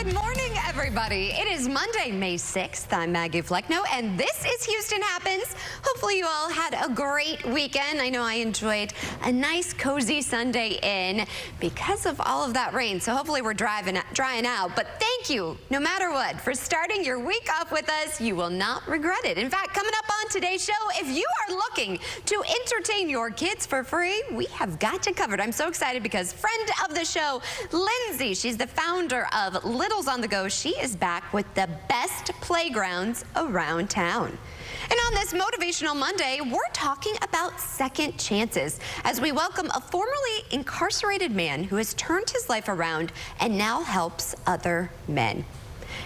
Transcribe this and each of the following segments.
Good morning, everybody. It is Monday, May 6th. I'm Maggie Flecknoe, and this is Houston Happens. Hopefully you all had a great weekend. I know I enjoyed a nice, cozy Sunday in because of all of that rain. So hopefully we're drying out. But thank you, no matter what, for starting your week off with us. You will not regret it. In fact, coming up on today's show, if you are looking to entertain your kids for free, we have got you covered. I'm so excited because friend of the show, Lindsay, she's the founder of Littles on the Go. She is back with the best playgrounds around town. And on this Motivational Monday, we're talking about second chances as we welcome a formerly incarcerated man who has turned his life around and now helps other men.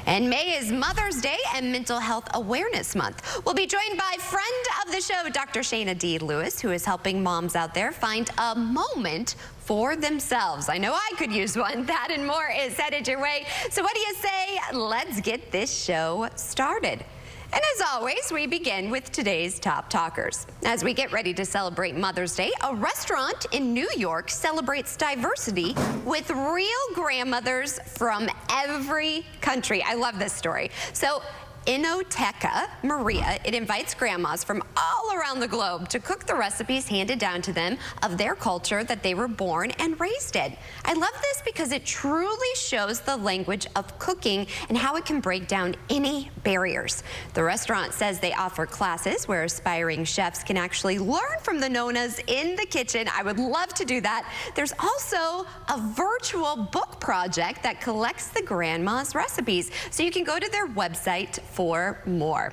And May is Mother's Day and Mental Health Awareness Month. We'll be joined by friend of the show, Dr. Shana D. Lewis, who is helping moms out there find a moment for themselves. I know I could use one. That and more is headed your way. So what do you say? Let's get this show started. And as always, we begin with today's top talkers. As we get ready to celebrate Mother's Day, a restaurant in New York celebrates diversity with real grandmothers from every country. I love this story. So Inoteca Maria, it invites grandmas from all around the globe to cook the recipes handed down to them of their culture that they were born and raised in. I love this because it truly shows the language of cooking and how it can break down any barriers. The restaurant says they offer classes where aspiring chefs can actually learn from the Nonas in the kitchen. I would love to do that. There's also a virtual book project that collects the grandma's recipes, so you can go to their website for more.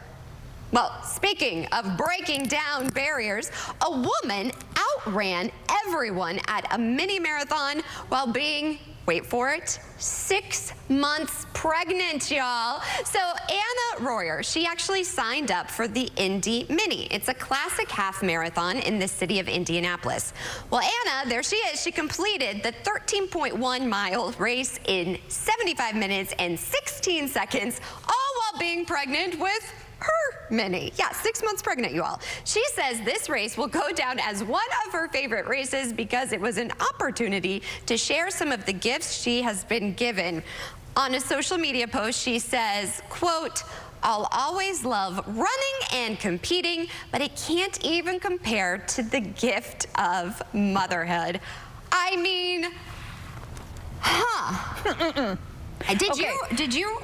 Well, speaking of breaking down barriers, a woman outran everyone at a mini marathon while being, wait for it, 6 months pregnant, y'all. So Anna Royer, she actually signed up for the Indy Mini. It's a classic half marathon in the city of Indianapolis. Well, Anna, there she is. She completed the 13.1-mile race in 75 minutes and 16 seconds, all while being pregnant with her mini. Yeah, 6 months pregnant, you all. She says this race will go down as one of her favorite races because it was an opportunity to share some of the gifts she has been given. On a social media post, she says, quote, "I'll always love running and competing, but it can't even compare to the gift of motherhood." I mean, Did you?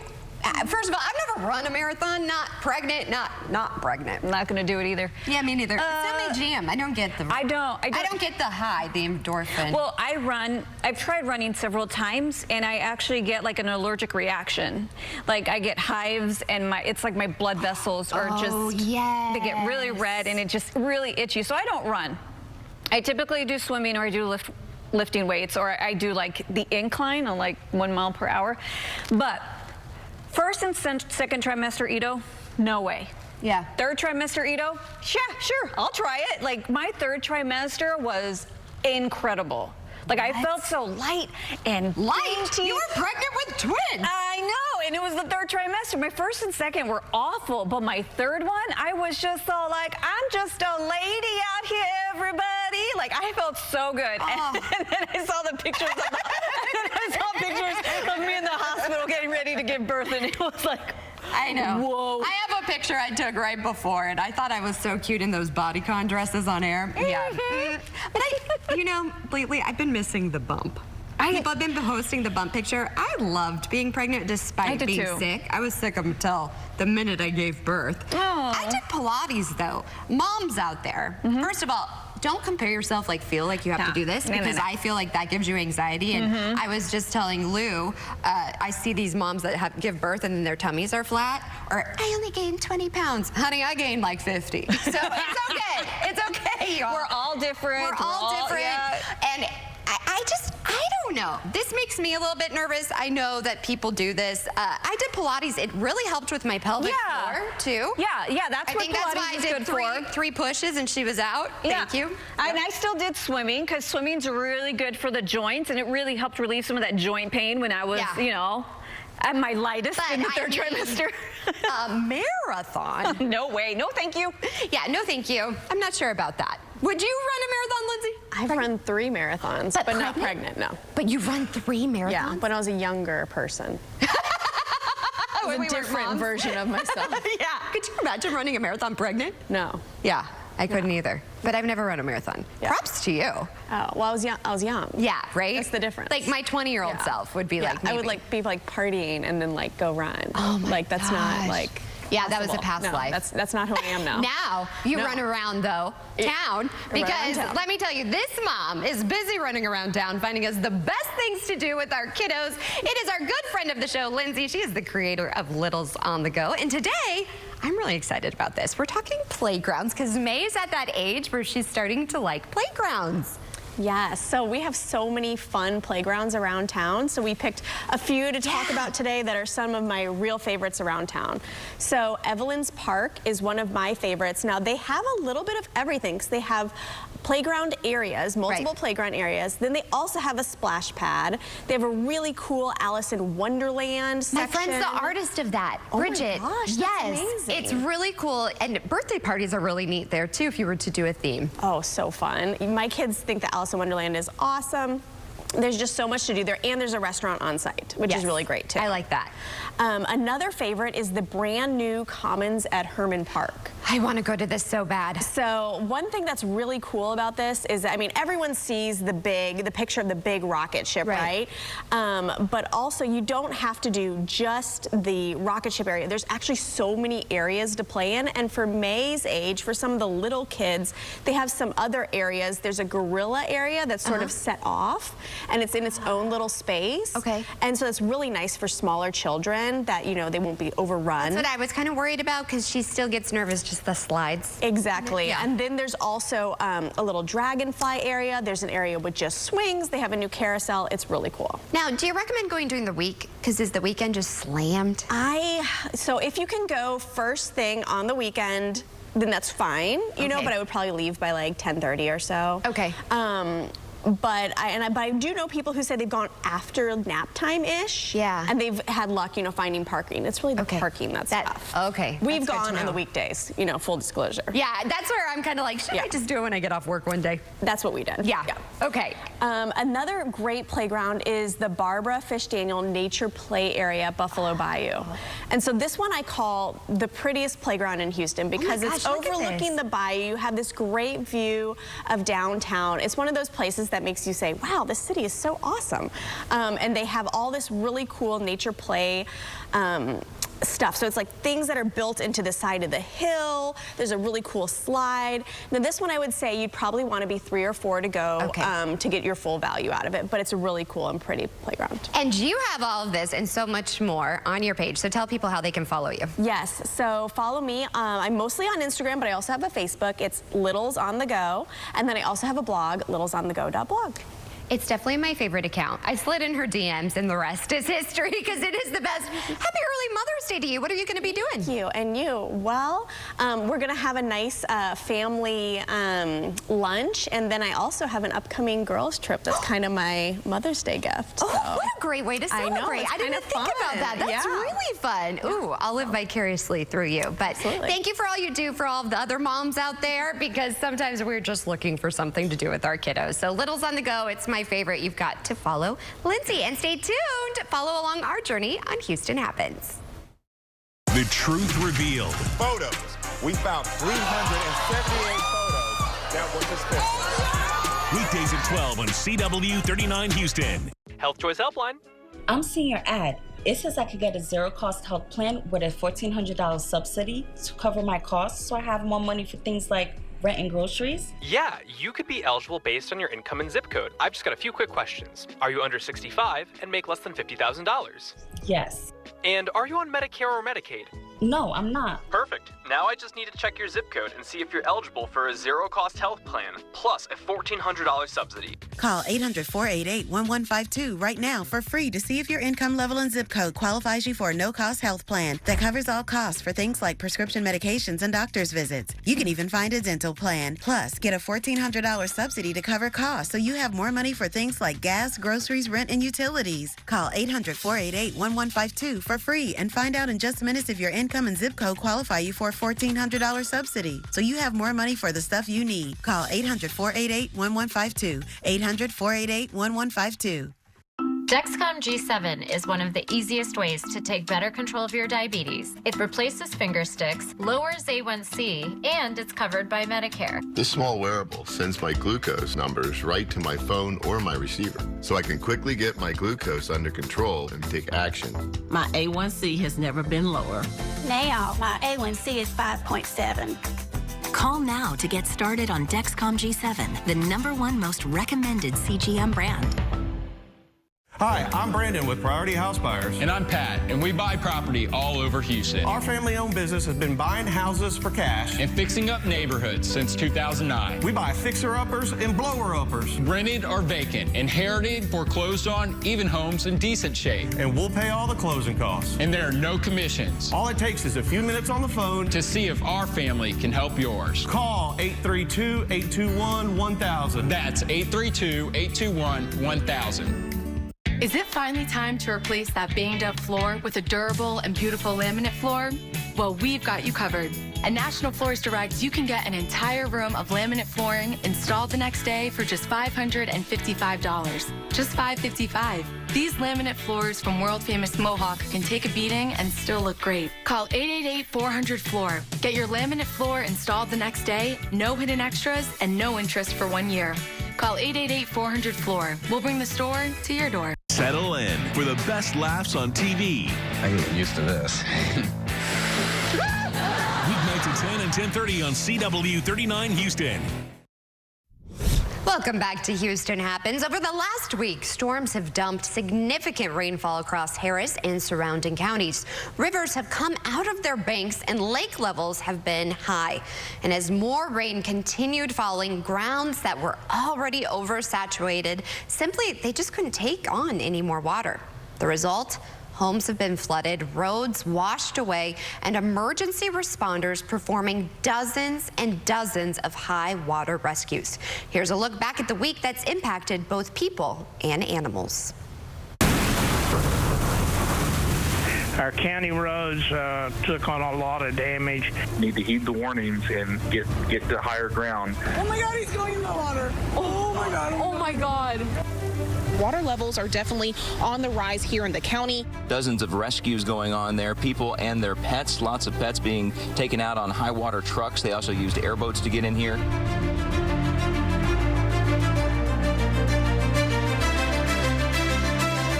First of all, I've never run a marathon, not pregnant, not pregnant. I'm not going to do it either. Yeah, me neither. It's not my jam. I don't get the. I don't get the high, the endorphin. Well, I've tried running several times, and I actually get like an allergic reaction. Like I get hives, and it's like my blood vessels are they get really red, and it just really itchy. So I don't run. I typically do swimming, or I do lifting weights, or I do like the incline on like 1 mile per hour. But first and second trimester Edo, no way. Yeah. Third trimester Edo, yeah, sure, I'll try it. Like my third trimester was incredible. Like I felt so light and dainty. You were pregnant with twins. I know, and it was the third trimester. My first and second were awful, but my third one, I was just all like, I'm just a lady out here, everybody. Like I felt so good. And then I saw the pictures of me in the hospital getting ready to give birth, and it was like, I know. Whoa. I have a picture I took right before, and I thought I was so cute in those bodycon dresses on air. Yeah. But you know, lately I've been missing the bump. People have been posting the bump picture. I loved being pregnant despite being sick. I was sick until the minute I gave birth. I did Pilates though. Moms out there, first of all, don't compare yourself, like feel like you have to do this, because I feel like that gives you anxiety. And I was just telling Lou, I see these moms that give birth and then their tummies are flat, or I only gained 20 pounds. Honey, I gained like 50. So it's okay. It's okay, y'all. We're all different. We're all different. And I don't know. This makes me a little bit nervous. I know that people do this. I did Pilates. It really helped with my pelvic floor, too. Yeah, that's what Pilates is good for. I did three pushes and she was out. Thank you. And I still did swimming, because swimming's really good for the joints, and it really helped relieve some of that joint pain when I was, you know, at my lightest in the third trimester. A marathon? No way. No, thank you. Yeah, no, thank you. I'm not sure about that. Would you run a marathon, Lindsay? I've run 3 marathons, but not pregnant, no. But you run 3 marathons? Yeah, when I was a younger person. when was we a were different moms. version of myself. Yeah. Could you imagine running a marathon pregnant? No. Yeah, I couldn't either. But I've never run a marathon. Yeah. Props to you. Oh, well, I was young. Yeah, right? That's the difference. Like my 20-year-old self would be like, I would maybe. be partying and then go run. Oh my Like that's not gosh. Yeah, that was a possible. past No, life. That's not who I am now. Now you No. run around though town because town. let me tell you, this mom is busy running around town finding us the best things to do with our kiddos. It is our good friend of the show, Lindsay. She is the creator of Littles on the Go, and today I'm really excited about this. We're talking playgrounds because May's at that age where she's starting to like playgrounds. Yes, so we have so many fun playgrounds around town. So we picked a few to talk about today that are some of my real favorites around town. So Evelyn's Park is one of my favorites. Now they have a little bit of everything because they have playground areas, multiple playground areas. Then they also have a splash pad. They have a really cool Alice in Wonderland section. My friend's the artist of that, Bridget. Oh my gosh, that's yes, amazing. it's really cool. And birthday parties are really neat there too if you were to do a theme. Oh, so fun. My kids think that Alice in Wonderland is awesome. There's just so much to do there, and there's a restaurant on site, which is really great too. I like that. Another favorite is the brand new Commons at Herman Park. I want to go to this so bad. So one thing that's really cool about this is, I mean, everyone sees the picture of the big rocket ship, right? But also you don't have to do just the rocket ship area. There's actually so many areas to play in, and for May's age, for some of the little kids, they have some other areas. There's a gorilla area that's sort of set off, and it's in its own little space. Okay. And so it's really nice for smaller children that, you know, they won't be overrun. That's what I was kind of worried about because she still gets nervous just the slides. Exactly. Yeah. And then there's also a little dragonfly area. There's an area with just swings. They have a new carousel. It's really cool. Now, do you recommend going during the week? Because is the weekend just slammed? So if you can go first thing on the weekend, then that's fine, you know, but I would probably leave by like 10:30 or so. Okay. But I do know people who say they've gone after nap time-ish. Yeah. And they've had luck, you know, finding parking. It's really the parking that's tough. Okay. We've That's good to gone on know. the weekdays, you know, full disclosure. Yeah, that's where I'm kind of like, should I just do it when I get off work one day? That's what we did. Yeah. Okay. Another great playground is the Barbara Fish Daniel Nature Play Area at Buffalo Bayou. And so this one I call the prettiest playground in Houston because gosh, it's look at overlooking this. the bayou. You have this great view of downtown. It's one of those places that makes you say, wow, this city is so awesome. And they have all this really cool nature play stuff. So it's like things that are built into the side of the hill. There's a really cool slide. Now this one I would say you'd probably want to be 3 or 4 to go to get your full value out of it, but it's a really cool and pretty playground. And you have all of this and so much more on your page, so tell people how they can follow you. Yes, so follow me. I'm mostly on Instagram, but I also have a Facebook. It's Littles on the Go, and then I also have a blog, littlesonthego.blog. It's definitely my favorite account. I slid in her DMs and the rest is history because it is the best. Happy early Mother's Day to you. What are you going to be doing? Thank you, and you. Well, we're going to have a nice family lunch, and then I also have an upcoming girls trip that's kind of my Mother's Day gift. Oh, so. what a great way to I know, celebrate. it's I didn't kinda think about fun. that. That's Yeah. really fun. Ooh, I'll live vicariously through you. But Absolutely. thank you for all you do for all of the other moms out there because sometimes we're just looking for something to do with our kiddos. So Littles on the Go, it's my favorite. You've got to follow Lindsay and stay tuned. Follow along our journey on Houston Happens. The truth revealed. Photos. We found 378 photos that were suspicious. Weekdays at 12 on CW 39 Houston. Health Choice Helpline. I'm seeing your ad. It says I could get a zero-cost health plan with a $1,400 subsidy to cover my costs so I have more money for things like rent and groceries. Yeah, you could be eligible based on your income and zip code. I've just got a few quick questions. Are you under 65 and make less than $50,000? Yes. And are you on Medicare or Medicaid? No, I'm not. Perfect. Now I just need to check your zip code and see if you're eligible for a zero-cost health plan plus a $1,400 subsidy. Call 800-488-1152 right now for free to see if your income level and zip code qualifies you for a no-cost health plan that covers all costs for things like prescription medications and doctor's visits. You can even find a dental plan. Plus, get a $1,400 subsidy to cover costs so you have more money for things like gas, groceries, rent, and utilities. Call 800-488-1152 for free and find out in just minutes if your income and zip code qualify you for a $1,400 subsidy so you have more money for the stuff you need. Call 800-488-1152. 800-488-1152. Dexcom G7 is one of the easiest ways to take better control of your diabetes. It replaces finger sticks, lowers A1C, and it's covered by Medicare. This small wearable sends my glucose numbers right to my phone or my receiver, so I can quickly get my glucose under control and take action. My A1C has never been lower. Now, my A1C is 5.7. Call now to get started on Dexcom G7, the #1 most recommended CGM brand. Hi, I'm Brandon with Priority House Buyers. And I'm Pat, and we buy property all over Houston. Our family-owned business has been buying houses for cash and fixing up neighborhoods since 2009. We buy fixer-uppers and blower-uppers. Rented or vacant, inherited, foreclosed on, even homes in decent shape. And we'll pay all the closing costs. And there are no commissions. All it takes is a few minutes on the phone to see if our family can help yours. Call 832-821-1000. That's 832-821-1000. Is it finally time to replace that banged up floor with a durable and beautiful laminate floor? Well, we've got you covered. At National Floors Direct, you can get an entire room of laminate flooring installed the next day for just $555. Just $555. These laminate floors from world-famous Mohawk can take a beating and still look great. Call 888-400-FLOOR. Get your laminate floor installed the next day, no hidden extras, and no interest for 1 year. Call 888-400-FLOOR. We'll bring the store to your door. Settle in for the best laughs on TV. I can get used to this. Weeknights at 10 and 10:30 on CW 39 Houston. Welcome back to Houston Happens. Over the last week, storms have dumped significant rainfall across Harris and surrounding counties. Rivers have come out of their banks and lake levels have been high. And as more rain continued falling, grounds that were already oversaturated, simply they just couldn't take on any more water. The result? Homes have been flooded, roads washed away, and emergency responders performing dozens and dozens of high water rescues. Here's a look back at the week that's impacted both people and animals. Our county roads took on a lot of damage. Need to heed the warnings and get to higher ground. Oh my God, he's going in the water. Oh my God. Oh my God. Water levels are definitely on the rise here in the county. Dozens of rescues going on there, people and their pets, lots of pets being taken out on high water trucks. They also used airboats to get in here.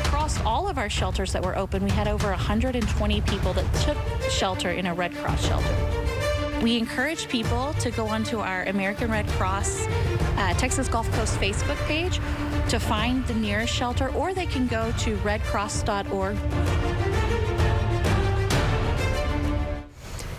Across all of our shelters that were open, we had over 120 people that took shelter in a Red Cross shelter. We encourage people to go onto our American Red Cross Texas Gulf Coast Facebook page to find the nearest shelter, or they can go to redcross.org.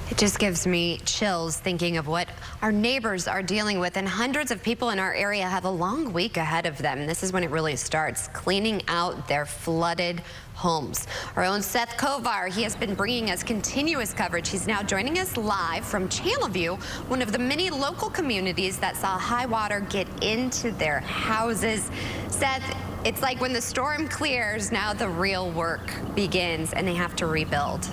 It just gives me chills thinking of what our neighbors are dealing with, and hundreds of people in our area have a long week ahead of them. This is when it really starts, cleaning out their flooded homes. Our own Seth Kovar, he has been bringing us continuous coverage. He's now joining us live from Channelview, one of the many local communities that saw high water get into their houses. Seth, it's like when the storm clears, now the real work begins and they have to rebuild.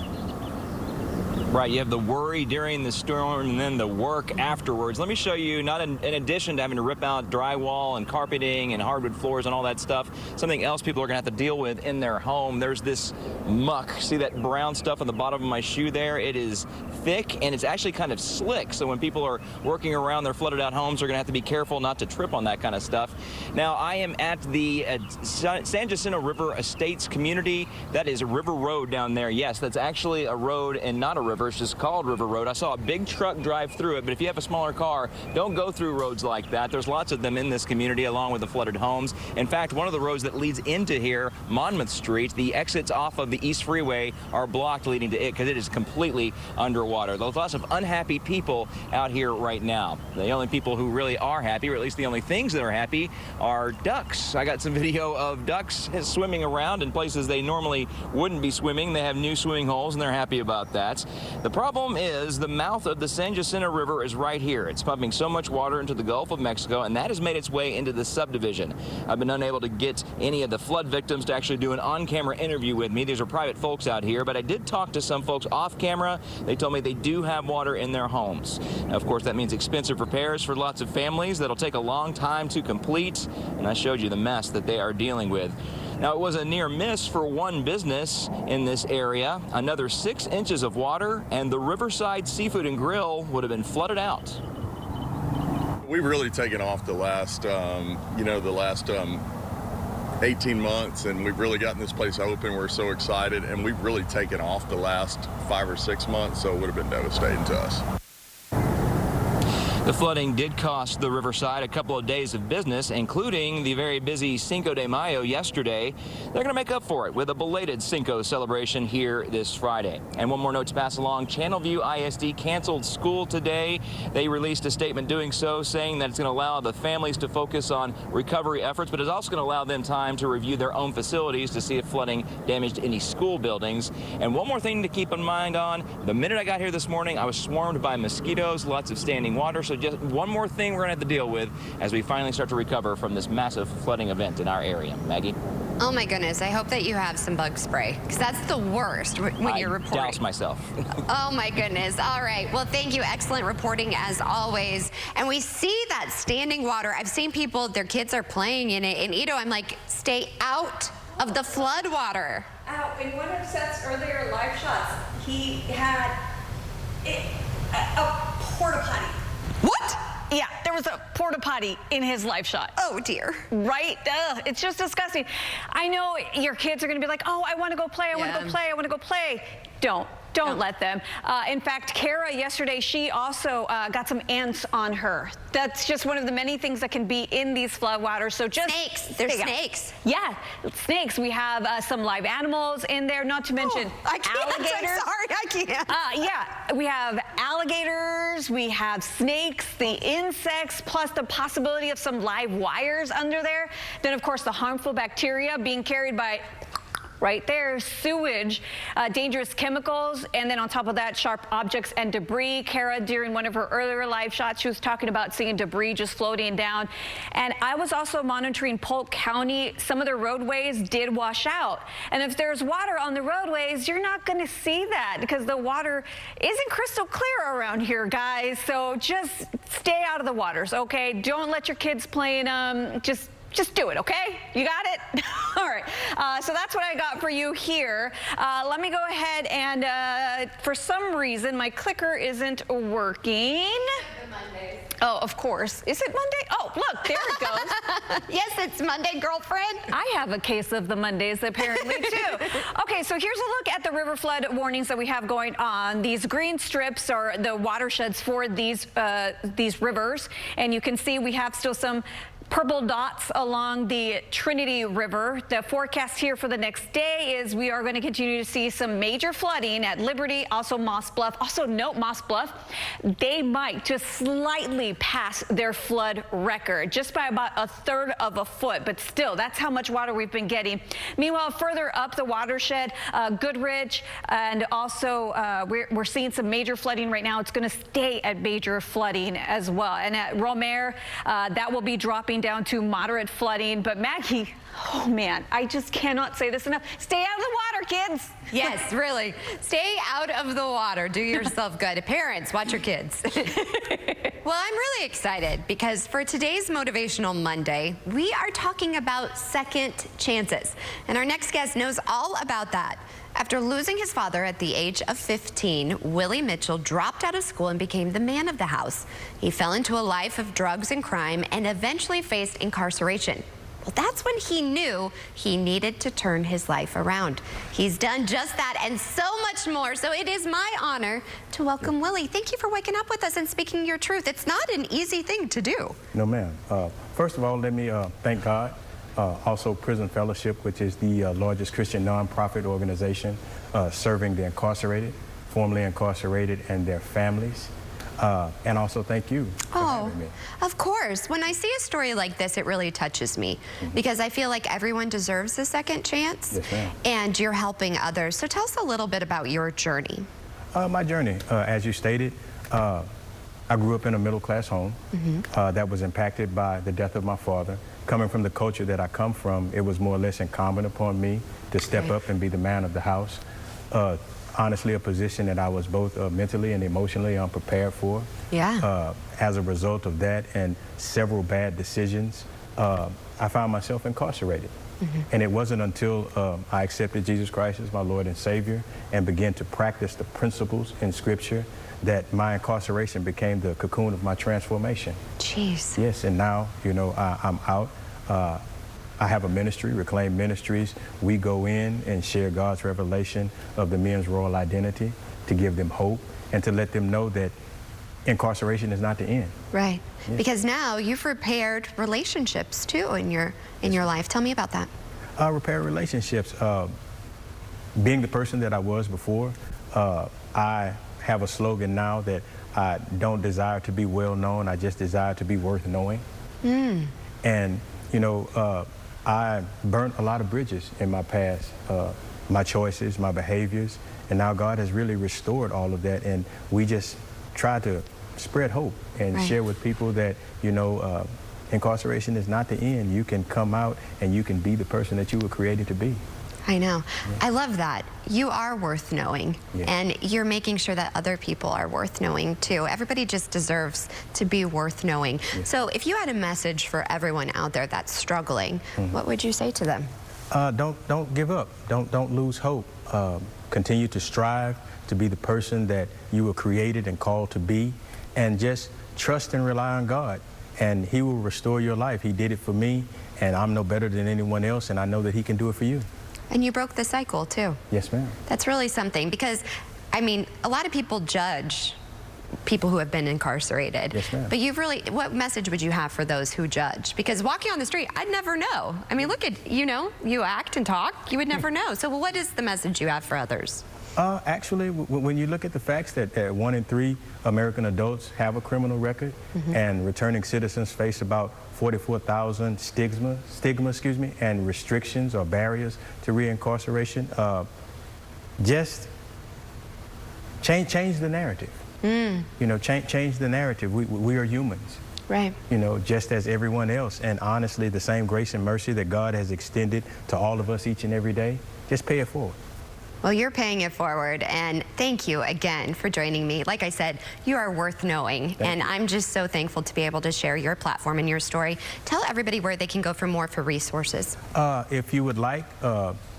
Right, you have the worry during the storm and then the work afterwards. Let me show you, not in addition to having to rip out drywall and carpeting and hardwood floors and all that stuff, something else people are going to have to deal with in their home. There's this muck. See that brown stuff on the bottom of my shoe there? It is thick and it's actually kind of slick. So when people are working around their flooded out homes, they're going to have to be careful not to trip on that kind of stuff. Now, I am at the San Jacinto River Estates community. That is River Road down there. Yes, that's actually a road and not a river. It's just called River Road. I saw a big truck drive through it, but if you have a smaller car, don't go through roads like that. There's lots of them in this community along with the flooded homes. In fact, one of the roads that leads into here, Monmouth Street, the exits off of the East Freeway are blocked leading to it because it is completely underwater. There's lots of unhappy people out here right now. The only people who really are happy, or at least the only things that are happy, are ducks. I got some video of ducks swimming around in places they normally wouldn't be swimming. They have new swimming holes and they're happy about that. The problem is the mouth of the San Jacinto River is right here. It's pumping so much water into the Gulf of Mexico, and that has made its way into the subdivision. I've been unable to get any of the flood victims to actually do an on-camera interview with me. These are private folks out here, but I did talk to some folks off camera. They told me they do have water in their homes. Now, of course, that means expensive repairs for lots of families that'll take a long time to complete, and I showed you the mess that they are dealing with. Now, it was a near miss for one business in this area. Another 6 inches of water, and the Riverside Seafood and Grill would have been flooded out. We've really taken off the last, 18 months, and we've really gotten this place open. We're so excited, and we've really taken off the last 5 or 6 months, so it would have been devastating to us. The flooding did cost the Riverside a couple of days of business, including the very busy Cinco de Mayo yesterday. They're going to make up for it with a belated Cinco celebration here this Friday. And one more note to pass along. Channelview ISD canceled school today. They released a statement doing so, saying that it's going to allow the families to focus on recovery efforts, but it's also going to allow them time to review their own facilities to see if flooding damaged any school buildings. And one more thing to keep in mind on, the minute I got here this morning, I was swarmed by mosquitoes, lots of standing water. So just one more thing we're going to have to deal with as we finally start to recover from this massive flooding event in our area. Maggie? Oh my goodness, I hope that you have some bug spray, because that's the worst when you're reporting. I douse myself. Oh my goodness. All right. Well, thank you. Excellent reporting as always. And we see that standing water. I've seen people, their kids are playing in it. And Ito, I'm like, stay out of the flood water. In one of Seth's earlier live shots, he had a porta potty. What? Yeah, there was a porta potty in his live shot. Oh dear. Right? It's just disgusting. I know your kids are going to be like, oh, I want to go play. I want to go play. I want to go play. Don't let them. In fact, Kara yesterday, she also got some ants on her. That's just one of the many things that can be in these floodwaters. So just snakes. There's snakes. Yeah, snakes. We have some live animals in there, not to mention alligators. I'm sorry, I can't. Yeah, we have alligators, we have snakes, the insects, plus the possibility of some live wires under there. Then, of course, the harmful bacteria being carried by right there, sewage, dangerous chemicals, and then on top of that, sharp objects and debris. Kara, during one of her earlier live shots, she was talking about seeing debris just floating down. And I was also monitoring Polk County. Some of the roadways did wash out. And if there's water on the roadways, you're not going to see that because the water isn't crystal clear around here, guys. So just stay out of the waters, okay? Don't let your kids play in them. Just do it, okay? You got it? All right. So that's what I got for you here. Let me go ahead and, for some reason, my clicker isn't working. Oh, of course. Is it Monday? Oh, look, there it goes. Yes, it's Monday, girlfriend. I have a case of the Mondays, apparently, too. Okay, so here's a look at the river flood warnings that we have going on. These green strips are the watersheds for these rivers. And you can see we have still some purple dots along the Trinity River. The forecast here for the next day is we are going to continue to see some major flooding at Liberty, also Moss Bluff. Also note Moss Bluff, they might just slightly pass their flood record, just by about 1/3 of a foot, but still, that's how much water we've been getting. Meanwhile, further up the watershed, Goodrich, and also we're seeing some major flooding right now. It's going to stay at major flooding as well. And at Romare, that will be dropping down to moderate flooding. But Maggie, oh man, I just cannot say this enough. Stay out of the water, kids. Yes, really. Stay out of the water. Do yourself good. Parents, watch your kids. Well, I'm really excited because for today's Motivational Monday, we are talking about second chances. And our next guest knows all about that. After losing his father at the age of 15, Willie Mitchell dropped out of school and became the man of the house. He fell into a life of drugs and crime and eventually faced incarceration. Well, that's when he knew he needed to turn his life around. He's done just that and so much more. So it is my honor to welcome Willie. Thank you for waking up with us and speaking your truth. It's not an easy thing to do. No, ma'am. First of all, let me thank God. Also Prison Fellowship, which is the largest Christian nonprofit organization serving the incarcerated, formerly incarcerated, and their families. And also thank you for having me. Of course. When I see a story like this, it really touches me because I feel like everyone deserves a second chance. Yes, ma'am. And you're helping others. So tell us a little bit about your journey. My journey, as you stated, I grew up in a middle-class home that was impacted by the death of my father. Coming from the culture that I come from, it was more or less incumbent upon me to step up and be the man of the house. Honestly, a position that I was both mentally and emotionally unprepared for. Yeah. As a result of that and several bad decisions, I found myself incarcerated. And it wasn't until I accepted Jesus Christ as my Lord and Savior and began to practice the principles in Scripture that my incarceration became the cocoon of my transformation. Jeez. Yes, and now, you know, I'm out. I have a ministry, Reclaim Ministries. We go in and share God's revelation of the men's royal identity to give them hope and to let them know that incarceration is not the end. Right. Yes. Because now you've repaired relationships too in your life. Tell me about that. Repair relationships. Being the person that I was before, I have a slogan now that I don't desire to be well known. I just desire to be worth knowing. And, you know, I burnt a lot of bridges in my past, my choices, my behaviors, and now God has really restored all of that. And we just try to spread hope and share with people that, you know, incarceration is not the end. You can come out and you can be the person that you were created to be. I know. I love that. You are worth knowing, and you're making sure that other people are worth knowing too. Everybody just deserves to be worth knowing. So if you had a message for everyone out there that's struggling, what would you say to them? Don't give up. Don't lose hope. Continue to strive to be the person that you were created and called to be, and just trust and rely on God, and He will restore your life. He did it for me, and I'm no better than anyone else, and I know that He can do it for you. And you broke the cycle too. Yes, ma'am. That's really something, because I mean, a lot of people judge people who have been incarcerated. Yes, ma'am. But you've really, what message would you have for those who judge? Because walking on the street, I'd never know. I mean, look at, you know, you act and talk, you would never know. So what is the message you have for others? Actually, when you look at the facts that 1 in 3 American adults have a criminal record, and returning citizens face about 44,000 stigma, and restrictions or barriers to reincarceration, just change the narrative. You know, change the narrative. We are humans. Right. You know, just as everyone else. And honestly, the same grace and mercy that God has extended to all of us each and every day, just pay it forward. Well, you're paying it forward, and thank you again for joining me. Like I said, you are worth knowing, and I'm just so thankful to be able to share your platform and your story. Tell everybody where they can go for more for resources. If you would like,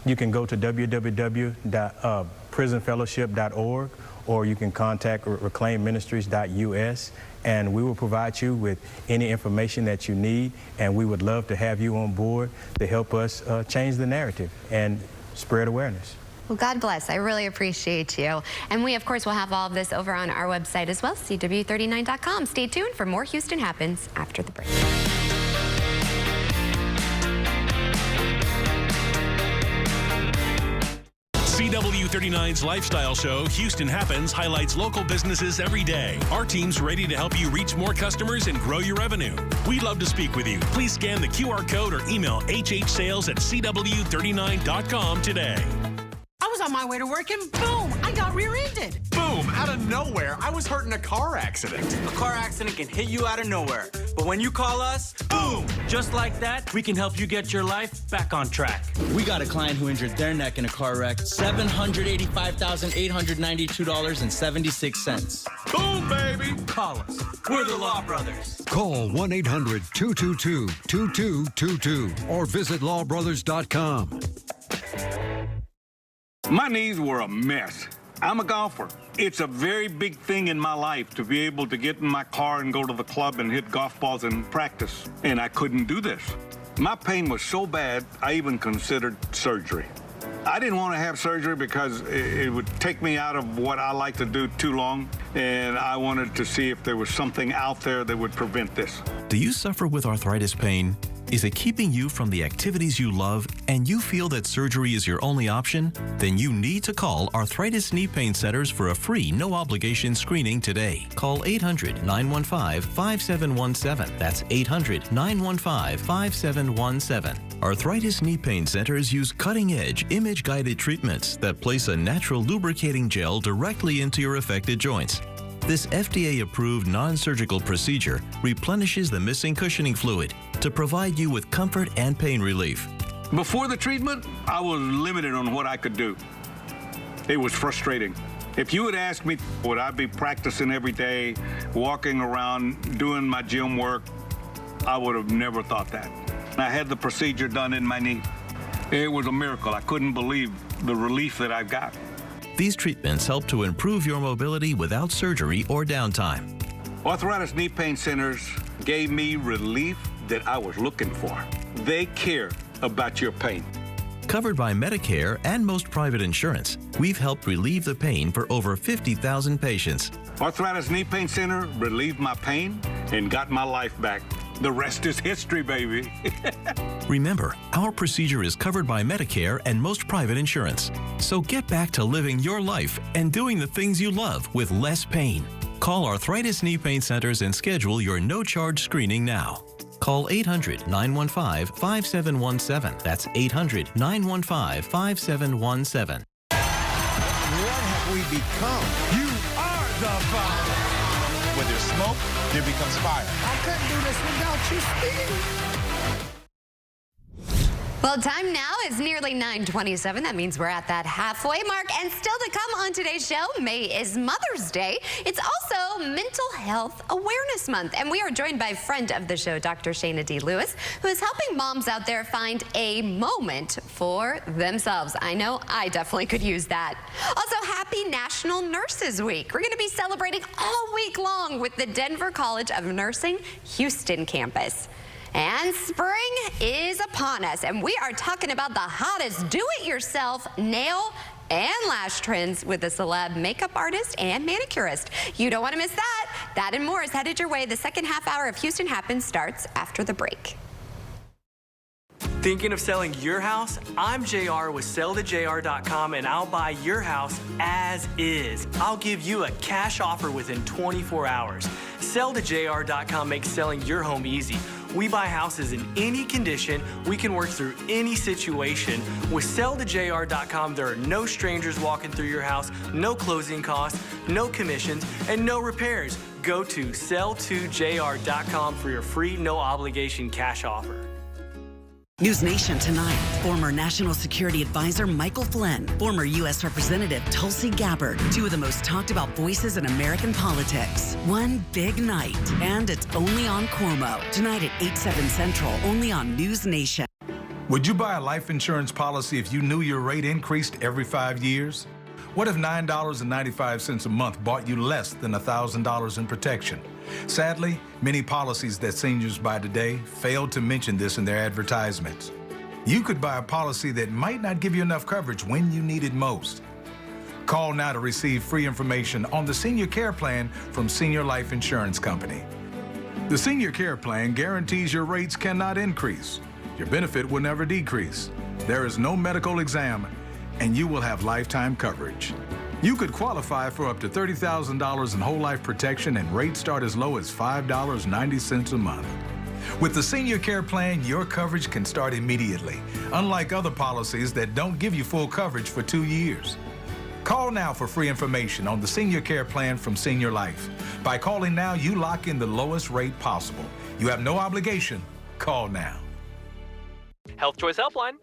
you can go to www.prisonfellowship.org, or you can contact reclaimministries.us, and we will provide you with any information that you need, and we would love to have you on board to help us change the narrative and spread awareness. Well, God bless. I really appreciate you. And we, of course, will have all of this over on our website as well, CW39.com. Stay tuned for more Houston Happens after the break. CW39's lifestyle show, Houston Happens, highlights local businesses every day. Our team's ready to help you reach more customers and grow your revenue. We'd love to speak with you. Please scan the QR code or email hhsales@cw39.com today. I was on my way to work and boom, I got rear-ended. Boom, out of nowhere, I was hurt in a car accident. A car accident can hit you out of nowhere, but when you call us, boom, just like that, we can help you get your life back on track. We got a client who injured their neck in a car wreck, $785,892.76. Boom, baby. Call us. We're the Law Brothers. Call 1-800-222-2222 or visit lawbrothers.com. My knees were a mess. I'm a golfer. It's a very big thing in my life to be able to get in my car and go to the club and hit golf balls and practice. And I couldn't do this. My pain was so bad, I even considered surgery. I didn't want to have surgery because it would take me out of what I like to do too long. And I wanted to see if there was something out there that would prevent this. Do you suffer with arthritis pain? Is it keeping you from the activities you love and you feel that surgery is your only option? Then you need to call Arthritis Knee Pain Centers for a free, no-obligation screening today. Call 800-915-5717. That's 800-915-5717. Arthritis Knee Pain Centers use cutting-edge, image-guided treatments that place a natural lubricating gel directly into your affected joints. This FDA-approved non-surgical procedure replenishes the missing cushioning fluid to provide you with comfort and pain relief. Before the treatment, I was limited on what I could do. It was frustrating. If you had asked me, would I be practicing every day, walking around, doing my gym work, I would have never thought that. I had the procedure done in my knee. It was a miracle. I couldn't believe the relief that I got. These treatments help to improve your mobility without surgery or downtime. Arthritis Knee Pain Centers gave me relief that I was looking for. They care about your pain. Covered by Medicare and most private insurance, we've helped relieve the pain for over 50,000 patients. Arthritis Knee Pain Center relieved my pain and got my life back. The rest is history, baby. Remember, our procedure is covered by Medicare and most private insurance. So get back to living your life and doing the things you love with less pain. Call Arthritis Knee Pain Centers and schedule your no-charge screening now. Call 800-915-5717. That's 800-915-5717. What have we become? You are the fire. When there's smoke, there becomes fire. I couldn't do this without you, Steve. Well, time now is nearly 9:27. That means we're at that halfway mark. And still to come on today's show, May is Mother's Day. It's also Mental Health Awareness Month. And we are joined by friend of the show, Dr. Shana D. Lewis, who is helping moms out there find a moment for themselves. I know I definitely could use that. Also, happy National Nurses Week. We're going to be celebrating all week long with the Denver College of Nursing Houston campus. And spring is upon us, and we are talking about the hottest do-it-yourself nail and lash trends with a celeb makeup artist and manicurist. You don't want to miss that. That and more is headed your way. The second half hour of Houston Happens starts after the break. Thinking of selling your house? I'm JR with sellthejr.com, and I'll buy your house as is. I'll give you a cash offer within 24 hours. Sellthejr.com makes selling your home easy. We buy houses in any condition. We can work through any situation. With sellthejr.com, there are no strangers walking through your house, no closing costs, no commissions, and no repairs. Go to sell2jr.com for your free, no obligation cash offer. News Nation tonight. Former National Security Advisor Michael Flynn, former U.S. Representative Tulsi Gabbard, two of the most talked about voices in American politics. One big night, and it's only on Cuomo. Tonight at 8/7 Central, only on News Nation. Would you buy a life insurance policy if you knew your rate increased every 5 years? What if $9.95 a month bought you less than $1,000 in protection? Sadly, many policies that seniors buy today fail to mention this in their advertisements. You could buy a policy that might not give you enough coverage when you need it most. Call now to receive free information on the Senior Care Plan from Senior Life Insurance Company. The Senior Care Plan guarantees your rates cannot increase. Your benefit will never decrease. There is no medical exam, and you will have lifetime coverage. You could qualify for up to $30,000 in whole life protection, and rates start as low as $5.90 a month. With the Senior Care Plan, your coverage can start immediately, unlike other policies that don't give you full coverage for 2 years. Call now for free information on the Senior Care Plan from Senior Life. By calling now, you lock in the lowest rate possible. You have no obligation. Call now. Health Choice Helpline.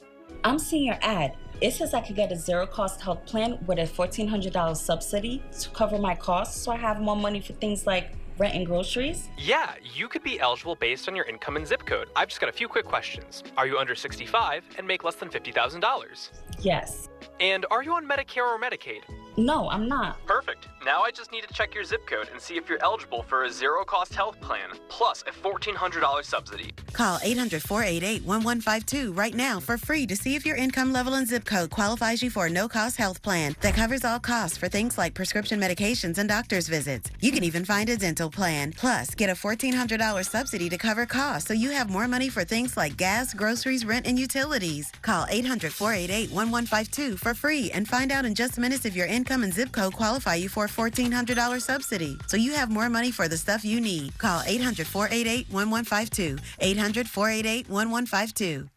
I'm seeing your ad. It says I could get a zero-cost health plan with a $1,400 subsidy to cover my costs so I have more money for things like rent and groceries? Yeah, you could be eligible based on your income and zip code. I've just got a few quick questions. Are you under 65 and make less than $50,000? Yes. And are you on Medicare or Medicaid? No, I'm not. Perfect. Now I just need to check your zip code and see if you're eligible for a zero-cost health plan plus a $1,400 subsidy. Call 800-488-1152 right now for free to see if your income level and zip code qualifies you for a no-cost health plan that covers all costs for things like prescription medications and doctor's visits. You can even find a dental plan. Plus, get a $1,400 subsidy to cover costs so you have more money for things like gas, groceries, rent, and utilities. Call 800-488-1152 for free and find out in just minutes if your income and zip code qualify you for a $1,400 subsidy, so you have more money for the stuff you need. Call 800-488-1152. 800-488-1152.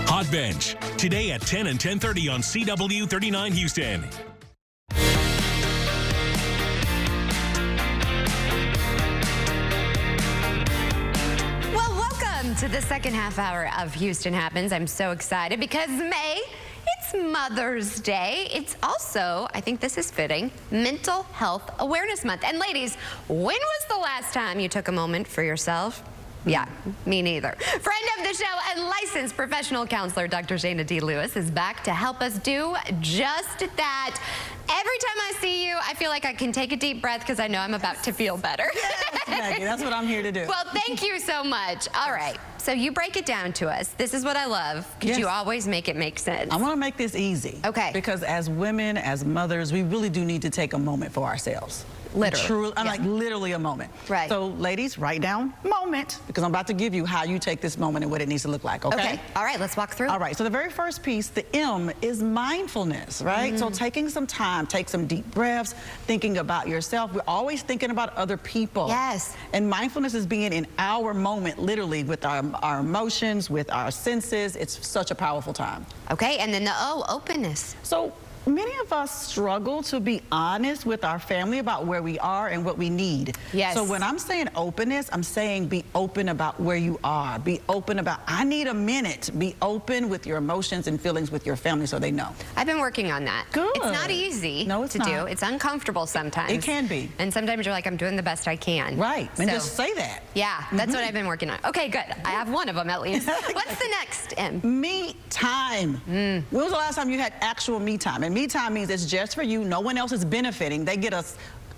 Hot Bench, today at 10 and 10:30 on CW 39 Houston. Well, welcome to the second half hour of Houston Happens. I'm so excited because May, it's Mother's Day. It's also, I think this is fitting, Mental Health Awareness Month. And ladies, when was the last time you took a moment for yourself? Yeah, me neither. Friend of the show and licensed professional counselor, Dr. Shayna D. Lewis, is back to help us do just that. Every time I see you, I feel like I can take a deep breath because I know I'm about to feel better. Yes, Maggie, that's what I'm here to do. Well, thank you so much. All right, so you break it down to us. This is what I love, because you always make it make sense. I want to make this easy. Okay. Because as women, as mothers, we really do need to take a moment for ourselves. Literally. Truly, I'm like literally a moment. Right. So ladies, write down moment, because I'm about to give you how you take this moment and what it needs to look like, okay? All right, let's walk through. All right, so the very first piece, the M, is mindfulness, right? So taking some time, take some deep breaths, thinking about yourself. We're always thinking about other people. Yes. And mindfulness is being in our moment, literally, with our emotions, with our senses. It's such a powerful time. Okay, and then the O, openness. So many of us struggle to be honest with our family about where we are and what we need. Yes. So when I'm saying openness, I'm saying be open about where you are. Be open about, I need a minute. Be open with your emotions and feelings with your family so they know. I've been working on that. Good. It's not easy to do. It's uncomfortable sometimes. It can be. And sometimes you're like, I'm doing the best I can. Right. And just say that. Yeah, that's what I've been working on. Okay, good. I have one of them at least. What's the next M? Me time. When was the last time you had actual me time? And me time means it's just for you. No one else is benefiting. They get a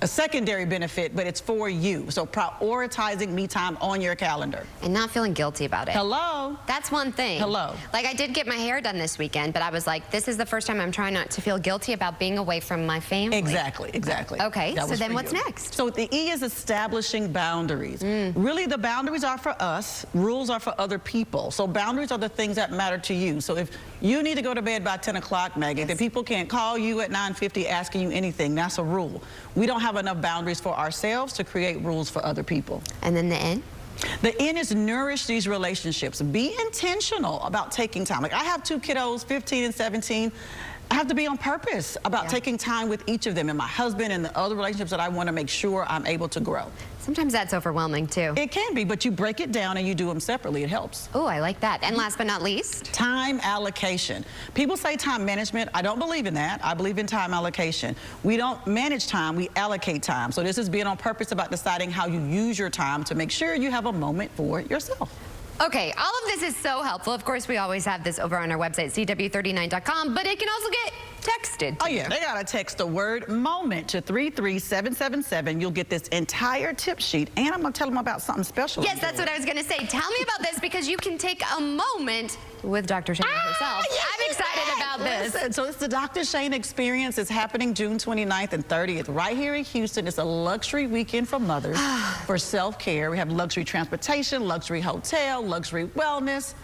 secondary benefit, but it's for you. So prioritizing me time on your calendar. And not feeling guilty about it. Hello. That's one thing. Hello. Like, I did get my hair done this weekend, but I was like, this is the first time I'm trying not to feel guilty about being away from my family. Exactly, exactly. Okay, That so was then for what's you. next? So the E is establishing boundaries. Really, the boundaries are for us. Rules are for other people. So boundaries are the things that matter to you. So if you need to go to bed by 10 o'clock, Maggie, then people can't call you at 9:50 asking you anything. That's a rule. We don't have enough boundaries for ourselves to create rules for other people. And then the N? The N is nourish these relationships. Be intentional about taking time. Like, I have two kiddos, 15 and 17. I have to be on purpose about taking time with each of them, and my husband and the other relationships that I want to make sure I'm able to grow. Sometimes that's overwhelming too. It can be, but you break it down and you do them separately. It helps. Oh, I like that. And last but not least? Time allocation. People say time management. I don't believe in that. I believe in time allocation. We don't manage time, we allocate time. So this is being on purpose about deciding how you use your time to make sure you have a moment for yourself. Okay, all of this is so helpful. Of course, we always have this over on our website, CW39.com, but it can also get texted. Oh, yeah. They got to text the word moment to 33777. You'll get this entire tip sheet, and I'm going to tell them about something special. Yes, that's what I was going to say. Tell me about this, because you can take a moment with Dr. Shayna herself. Yes, I'm excited about this. Listen, so it's the Dr. Shayna Experience. It's happening June 29th and 30th right here in Houston. It's a luxury weekend for mothers for self-care. We have luxury transportation, luxury hotel, luxury wellness.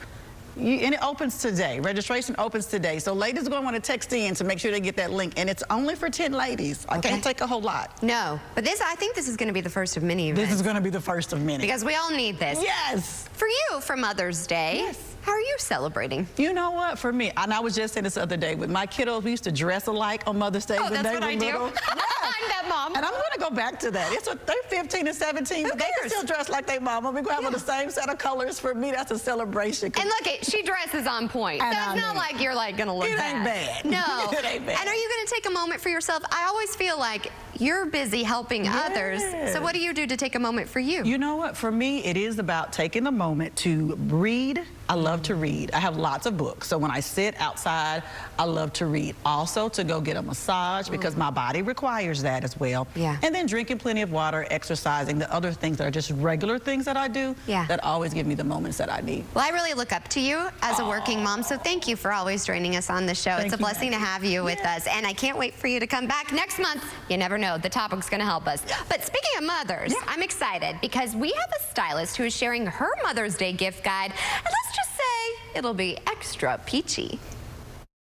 And it opens today. Registration opens today. So ladies are going to want to text in to make sure they get that link. And it's only for 10 ladies. I can't take a whole lot. No, but I think this is going to be the first of many events. This is going to be the first of many. Because we all need this. Yes. For you, for Mother's Day. Yes. How are you celebrating? You know what? For me, and I was just saying this the other day, with my kiddos, we used to dress alike on Mother's Day when they were little. I'm that mom. And I'm going to go back to that. They're 15 and 17, but they can still dress like their mama. We're going to have the same set of colors. For me, that's a celebration. And look, she dresses on point. So it's not like you're like going to look bad. It ain't bad. No. It ain't bad. And are you going to take a moment for yourself? I always feel like you're busy helping others. So what do you do to take a moment for you? You know what? For me, it is about taking a moment to read. I love to read. I have lots of books. So when I sit outside, I love to read. Also to go get a massage, because my body requires that as well. Yeah. And then drinking plenty of water, exercising, the other things that are just regular things that I do that always give me the moments that I need. Well, I really look up to you as a working mom, so thank you for always joining us on the show. It's a blessing to have you with us, and I can't wait for you to come back next month. You never know, the topic's going to help us. But speaking of mothers, I'm excited because we have a stylist who is sharing her Mother's Day gift guide, and let's just say it'll be extra peachy.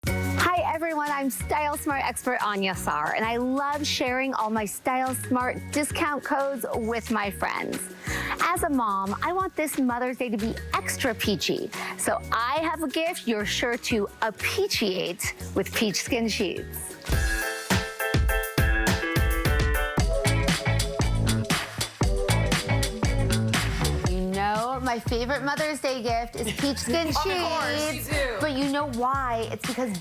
Hi everyone, I'm Style Smart expert Anya Sar, and I love sharing all my Style Smart discount codes with my friends. As a mom, I want this Mother's Day to be extra peachy, so I have a gift you're sure to appreciate with Peach Skin Sheets. My favorite Mother's Day gift is Peach Skin Sheets. Of course, you do. But you know why? It's because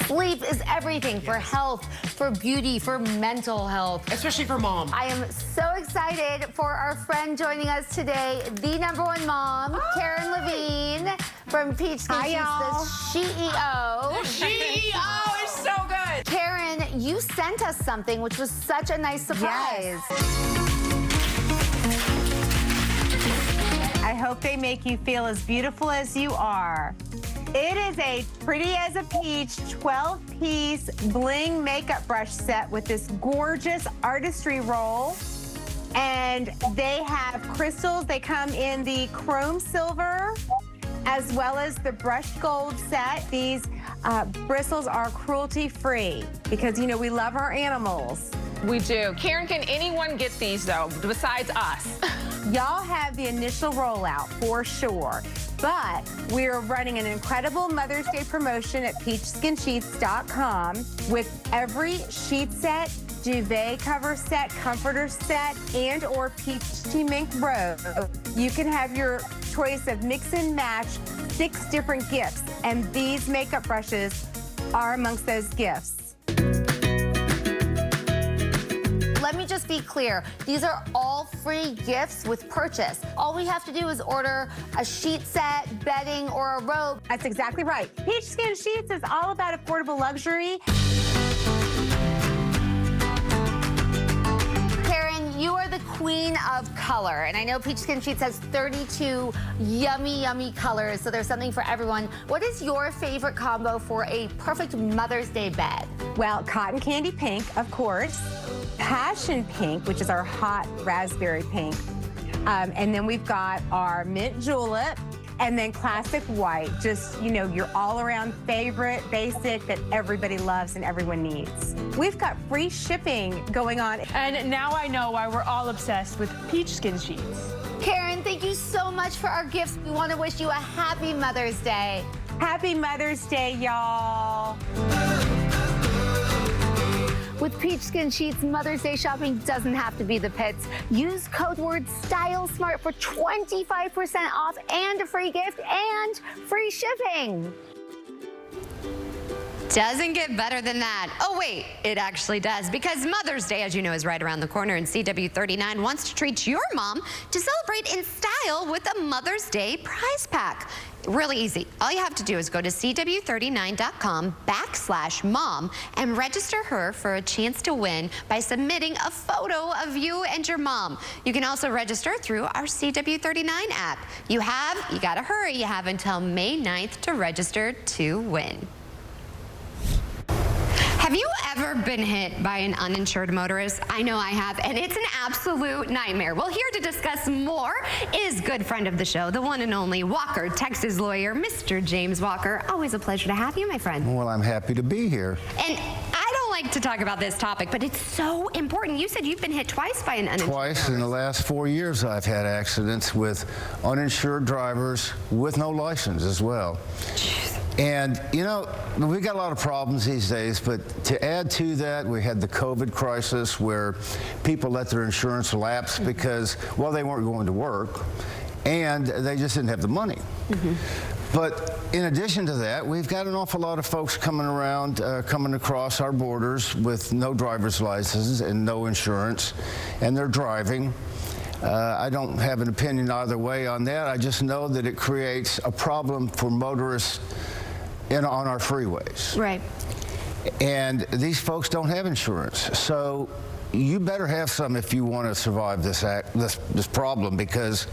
sleep is everything for health, for beauty, for mental health. Especially for mom. I am so excited for our friend joining us today, the #1 mom, Karen Levine from Peach Skin. She's the CEO. The CEO is so good. Karen, you sent us something which was such a nice surprise. I hope they make you feel as beautiful as you are. It is a Pretty as a Peach 12-piece bling makeup brush set with this gorgeous artistry roll. And they have crystals. They come in the chrome silver as well as the brushed gold set. These bristles are cruelty-free because, you know, we love our animals. We do. Karen, can anyone get these, though, besides us? Y'all have the initial rollout for sure, but we're running an incredible Mother's Day promotion at peachskinsheets.com with every sheet set, duvet cover set, comforter set, and or peach tea mink robe. You can have your choice of mix and match 6 different gifts, and these makeup brushes are amongst those gifts. Let me just be clear. These are all free gifts with purchase. All we have to do is order a sheet set, bedding, or a robe. That's exactly right. Peach Skin Sheets is all about affordable luxury. Karen, you are the queen of color, and I know Peach Skin Sheets has 32 yummy, yummy colors, so there's something for everyone. What is your favorite combo for a perfect Mother's Day bed? Well, cotton candy pink, of course. Passion pink, which is our hot raspberry pink. And then we've got our mint julep, and then classic white, just, you know, your all-around favorite, basic that everybody loves and everyone needs. We've got free shipping going on. And now I know why we're all obsessed with Peach Skin Sheets. Karen, thank you so much for our gifts. We want to wish you a happy Mother's Day. Happy Mother's Day, y'all. With Peach Skin Sheets, Mother's Day shopping doesn't have to be the pits. Use code word STYLESMART for 25% off and a free gift and free shipping. Doesn't get better than that. Oh, wait, it actually does, because Mother's Day, as you know, is right around the corner, and CW39 wants to treat your mom to celebrate in style with a Mother's Day prize pack. Really easy. All you have to do is go to CW39.com/mom and register her for a chance to win by submitting a photo of you and your mom. You can also register through our CW39 app. You gotta hurry. You have until May 9th to register to win. Have you ever been hit by an uninsured motorist? I know I have, and it's an absolute nightmare. Well, here to discuss more is good friend of the show, the one and only Walker, Texas lawyer, Mr. James Walker. Always a pleasure to have you, my friend. Well, I'm happy to be here. And I don't like to talk about this topic, but it's so important. You said you've been hit twice by an uninsured Twice in the last 4 years I've had accidents with uninsured drivers with no license as well. Jeez. And, you know, we got a lot of problems these days, but to add to that, we had the COVID crisis where people let their insurance lapse because, well, they weren't going to work, and they just didn't have the money. But in addition to that, we've got an awful lot of folks coming around, coming across our borders with no driver's license and no insurance, and they're driving. I don't have an opinion either way on that. I just know that it creates a problem for motorists on our freeways. Right. And these folks don't have insurance. So you better have some if you want to survive this problem, because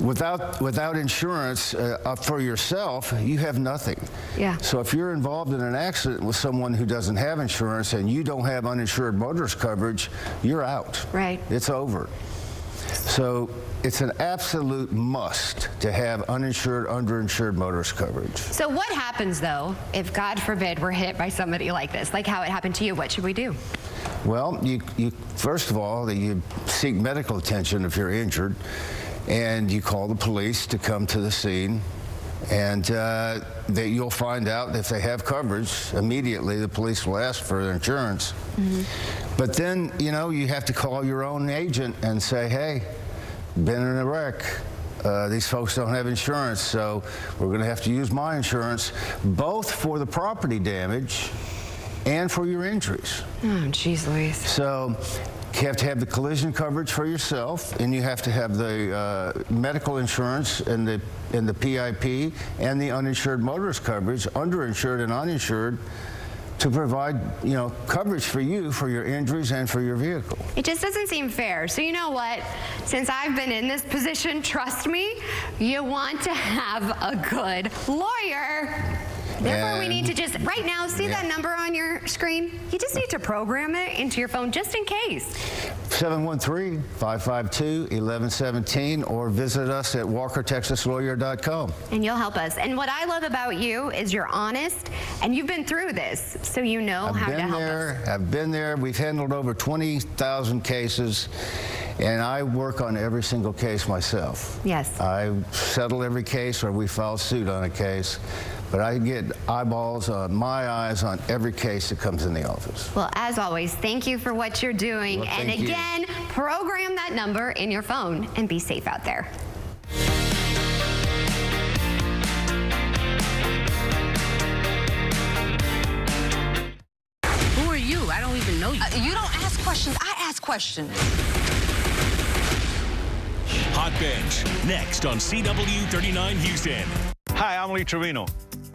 without insurance for yourself, you have nothing. Yeah. So if you're involved in an accident with someone who doesn't have insurance and you don't have uninsured motorist coverage, you're out. Right. It's over. So it's an absolute must to have uninsured, underinsured motorist coverage. So what happens, though, if, God forbid, we're hit by somebody like this, like how it happened to you? What should we do? Well, you first of all, you seek medical attention if you're injured, and you call the police to come to the scene, and you'll find out if they have coverage. Immediately, the police will ask for their insurance. But then, you know, you have to call your own agent and say, hey, been in a wreck. These folks don't have insurance, so we're going to have to use my insurance, both for the property damage and for your injuries. Oh, jeez Louise. So you have to have the collision coverage for yourself, and you have to have the medical insurance and the PIP and the uninsured motorist coverage, underinsured and uninsured, to provide, coverage for you for your injuries and for your vehicle. It just doesn't seem fair. So you know what? Since I've been in this position, trust me, you want to have a good lawyer. Therefore, we need to just, right now, see that number on your screen? You just need to program it into your phone just in case. 713-552-1117 or visit us at walkertexaslawyer.com. And you'll help us. And what I love about you is you're honest and you've been through this, so you know how to help us. I've been there. We've handled over 20,000 cases. And I work on every single case myself. Yes. I settle every case or we file suit on a case. But I get eyeballs on my eyes on every case that comes in the office. Well, as always, thank you for what you're doing. Well, and again, program that number in your phone and be safe out there. Who are you? I don't even know you. You don't ask questions. I ask questions. Hot Bench, next on CW39 Houston. Hi, I'm Lee Trevino.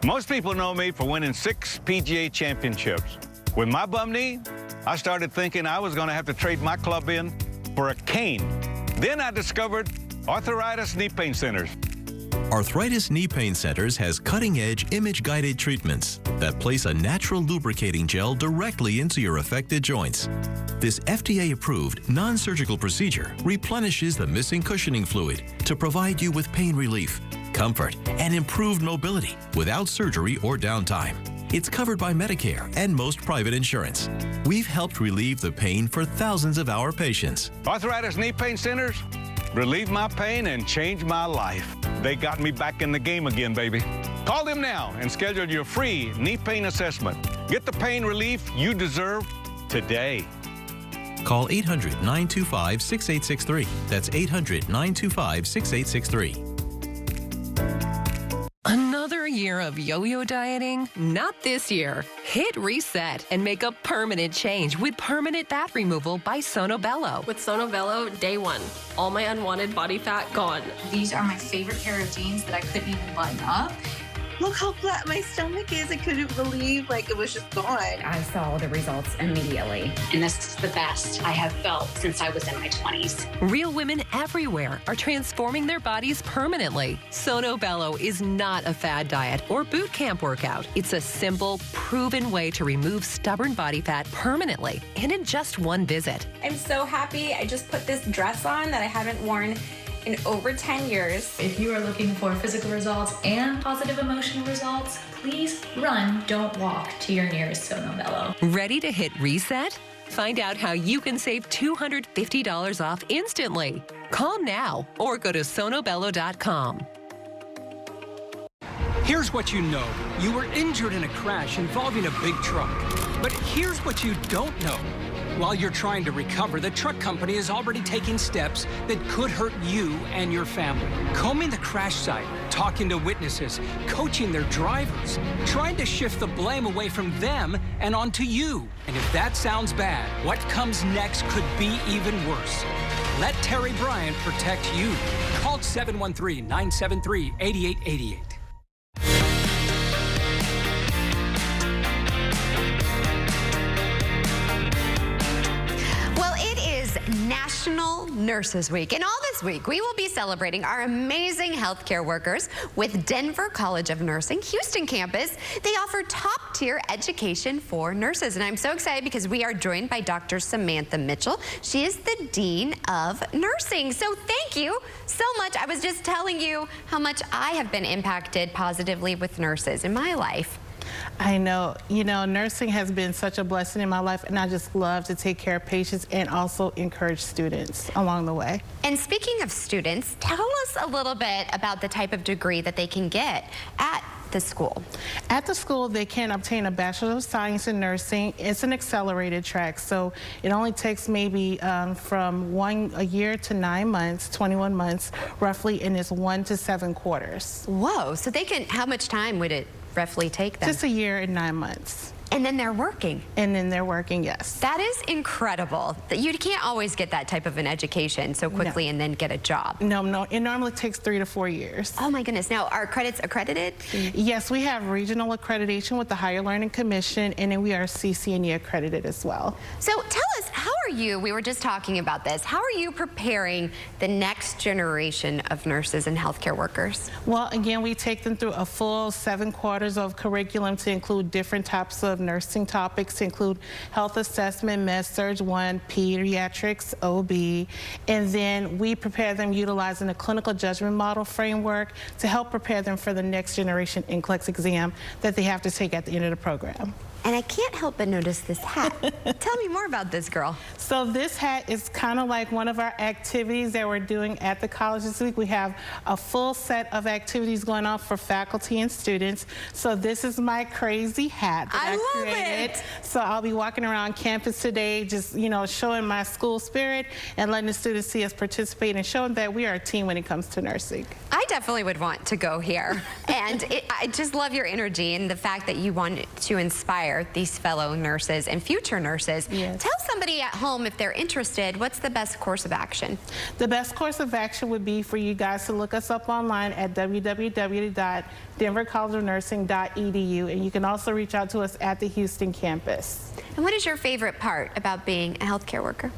Most people know me for winning 6 PGA championships. With my bum knee, I started thinking I was going to have to trade my club in for a cane. Then I discovered Arthritis Knee Pain Centers. Arthritis Knee Pain Centers has cutting-edge image-guided treatments that place a natural lubricating gel directly into your affected joints. This FDA-approved, non-surgical procedure replenishes the missing cushioning fluid to provide you with pain relief, comfort, and improved mobility without surgery or downtime. It's covered by Medicare and most private insurance. We've helped relieve the pain for thousands of our patients. Arthritis Knee Pain Centers relieve my pain and change my life. They got me back in the game again, baby. Call them now and schedule your free knee pain assessment. Get the pain relief you deserve today. Call 800-925-6863. That's 800-925-6863. Another year of yo-yo dieting? Not this year. Hit reset and make a permanent change with permanent fat removal by Sono Bello. With Sono Bello, day one, all my unwanted body fat gone. These are my favorite pair of jeans that I couldn't even button up. Look how flat my stomach is. I couldn't believe, it was just gone. I saw the results immediately. And this is the best I have felt since I was in my 20s. Real women everywhere are transforming their bodies permanently. Sono Bello is not a fad diet or boot camp workout. It's a simple, proven way to remove stubborn body fat permanently and in just one visit. I'm so happy. I just put this dress on that I haven't worn in over 10 years. If you are looking for physical results and positive emotional results, please run, don't walk to your nearest Sono Bello. Ready to hit reset? Find out how you can save $250 off instantly. Call now or go to sonobello.com. Here's what you know. You were injured in a crash involving a big truck. But here's what you don't know. While you're trying to recover, the truck company is already taking steps that could hurt you and your family. Combing the crash site, talking to witnesses, coaching their drivers, trying to shift the blame away from them and onto you. And if that sounds bad, what comes next could be even worse. Let Terry Bryant protect you. Call 713-973-8888. National Nurses Week. And all this week, we will be celebrating our amazing healthcare workers with Denver College of Nursing, Houston campus. They offer top-tier education for nurses. And I'm so excited because we are joined by Dr. Samantha Mitchell. She is the Dean of Nursing. So thank you so much. I was just telling you how much I have been impacted positively with nurses in my life. I know, nursing has been such a blessing in my life, and I just love to take care of patients and also encourage students along the way. And speaking of students, tell us a little bit about the type of degree that they can get at the school. At the school, they can obtain a Bachelor of Science in Nursing. It's an accelerated track, so it only takes maybe from a year to 9 months, 21 months, roughly, and it's 1 to 7 quarters. Whoa, so they can, how much time would it roughly take them? Just a year and 9 months. And then they're working. And then they're working, yes. That is incredible. You can't always get that type of an education so quickly and then get a job. No. It normally takes 3 to 4 years. Oh my goodness. Now, are credits accredited? Yes, we have regional accreditation with the Higher Learning Commission, and then we are CCNE accredited as well. So tell us, how are you, we were just talking about this, how are you preparing the next generation of nurses and healthcare workers? Well, again, we take them through a full 7 quarters of curriculum to include different types of nursing topics, to include health assessment, Med-Surg 1, pediatrics, OB, and then we prepare them utilizing a clinical judgment model framework to help prepare them for the next generation NCLEX exam that they have to take at the end of the program. And I can't help but notice this hat. Tell me more about this, girl. So this hat is kind of like one of our activities that we're doing at the college this week. We have a full set of activities going on for faculty and students. So this is my crazy hat that I created. So I'll be walking around campus today, just, you know, showing my school spirit and letting the students see us participate and showing that we are a team when it comes to nursing. I definitely would want to go here. And I just love your energy and the fact that you want to inspire these fellow nurses and future nurses. Yes. Tell somebody at home, if they're interested, what's the best course of action? The best course of action would be for you guys to look us up online at www.denvercollegeofnursing.edu, and you can also reach out to us at the Houston campus. And what is your favorite part about being a healthcare worker?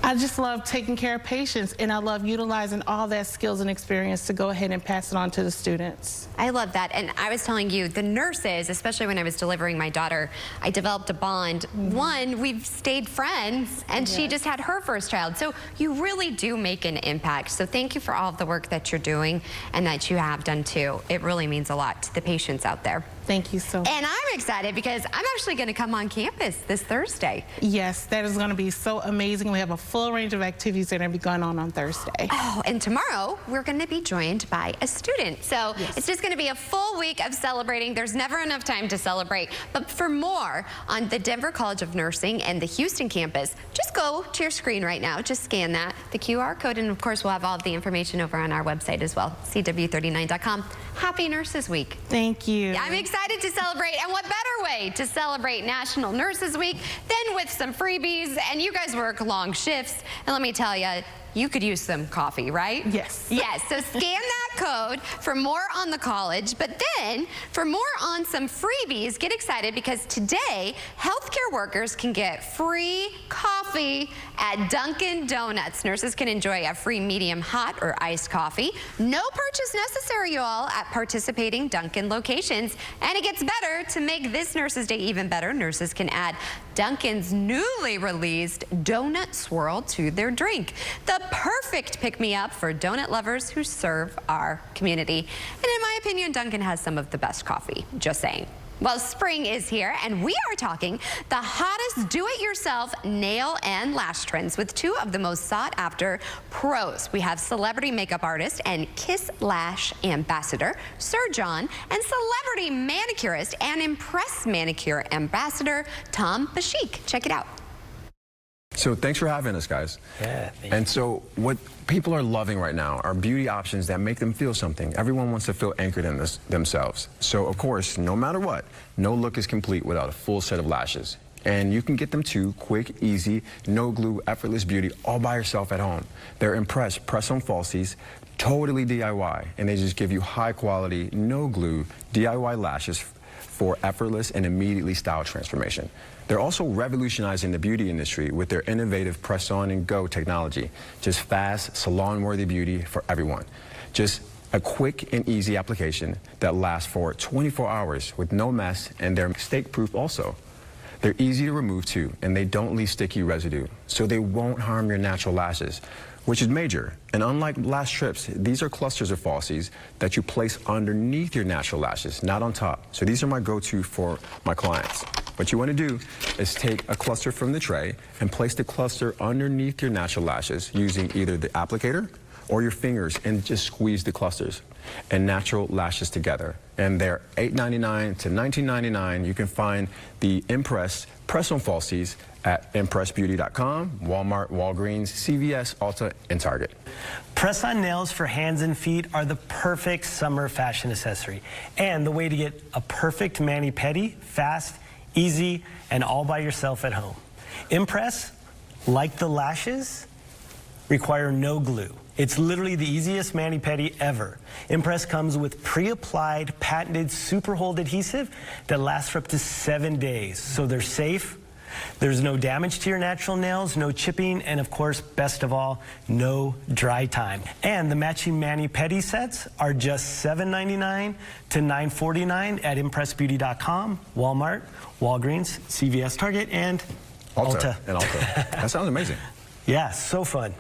I just love taking care of patients, and I love utilizing all that skills and experience to go ahead and pass it on to the students. I love that. And I was telling you, the nurses, especially when I was delivering my daughter, I developed a bond. One, we've stayed friends, and she just had her first child. So you really do make an impact. So thank you for all of the work that you're doing and that you have done too. It really means a lot to the patients out there. Thank you so much. And I'm excited because I'm actually going to come on campus this Thursday. Yes, that is going to be so amazing. We have a full range of activities that are going to be going on Thursday. Oh, and tomorrow we're going to be joined by a student. So it's just going to be a full week of celebrating. There's never enough time to celebrate. But for more on the Denver College of Nursing and the Houston campus, just go to your screen right now. Just scan that, the QR code, and of course we'll have all of the information over on our website as well, cw39.com. Happy Nurses Week. Thank you. I'm excited to celebrate, and what better way to celebrate National Nurses Week than with some freebies. And you guys work long shifts, and let me tell you, you could use some coffee, right? Yes. Yes, so scan that code for more on the college, but then for more on some freebies, get excited because today, healthcare workers can get free coffee at Dunkin' Donuts. Nurses can enjoy a free medium hot or iced coffee. No purchase necessary, you all, at participating Dunkin' locations. And it gets better. To make this Nurses Day even better, nurses can add Dunkin's newly released Donut Swirl to their drink. The perfect pick-me-up for donut lovers who serve our community. And in my opinion, Dunkin' has some of the best coffee, just saying. Well, spring is here, and we are talking the hottest do-it-yourself nail and lash trends with two of the most sought-after pros. We have celebrity makeup artist and Kiss Lash ambassador, Sir John, and celebrity manicurist and Impress Manicure ambassador, Tom Bashik. Check it out. So thanks for having us, guys. Yeah, and so what people are loving right now are beauty options that make them feel something. Everyone wants to feel anchored in themselves. So of course, no matter what, no look is complete without a full set of lashes. And you can get them too, quick, easy, no glue, effortless beauty, all by yourself at home. They're Impress press-on falsies, totally DIY, and they just give you high quality, no glue, DIY lashes for effortless and immediately style transformation. They're also revolutionizing the beauty industry with their innovative press-on and go technology. Just fast, salon-worthy beauty for everyone. Just a quick and easy application that lasts for 24 hours with no mess, and they're mistake-proof also. They're easy to remove too, and they don't leave sticky residue, so they won't harm your natural lashes, which is major. And unlike lash strips, these are clusters of falsies that you place underneath your natural lashes, not on top. So these are my go-to for my clients. What you want to do is take a cluster from the tray and place the cluster underneath your natural lashes using either the applicator or your fingers, and just squeeze the clusters and natural lashes together. And they're $8.99 to $19.99. You can find the Impress press-on falsies at ImpressBeauty.com, Walmart, Walgreens, CVS, Ulta, and Target. Press-on nails for hands and feet are the perfect summer fashion accessory and the way to get a perfect mani-pedi fast, easy, and all by yourself at home. Impress, like the lashes, require no glue. It's literally the easiest mani-pedi ever. Impress comes with pre-applied, patented super hold adhesive that lasts for up to 7 days. So they're safe, there's no damage to your natural nails, no chipping, and of course, best of all, no dry time. And the matching mani-pedi sets are just $7.99 to $9.49 at ImpressBeauty.com, Walmart, Walgreens, CVS, Target, and Ulta. And Ulta. That sounds amazing. Yeah, so fun.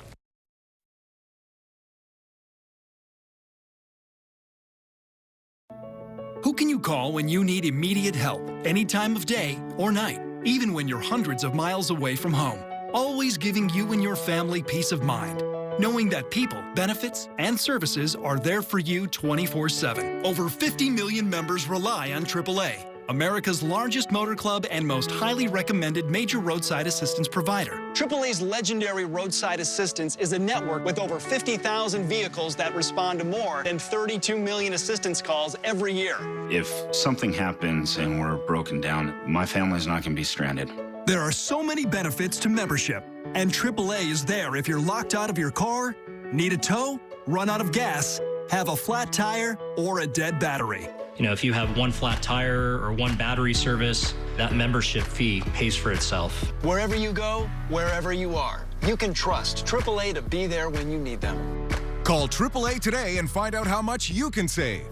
Who can you call when you need immediate help, any time of day or night, even when you're hundreds of miles away from home? Always giving you and your family peace of mind, knowing that people, benefits, and services are there for you 24/7. Over 50 million members rely on AAA, America's largest motor club and most highly recommended major roadside assistance provider. AAA's legendary roadside assistance is a network with over 50,000 vehicles that respond to more than 32 million assistance calls every year. If something happens and we're broken down, my family's not going to be stranded. There are so many benefits to membership, and AAA is there if you're locked out of your car, need a tow, run out of gas, have a flat tire, or a dead battery. You know, if you have one flat tire or one battery service, that membership fee pays for itself. Wherever you go, wherever you are, you can trust AAA to be there when you need them. Call AAA today and find out how much you can save.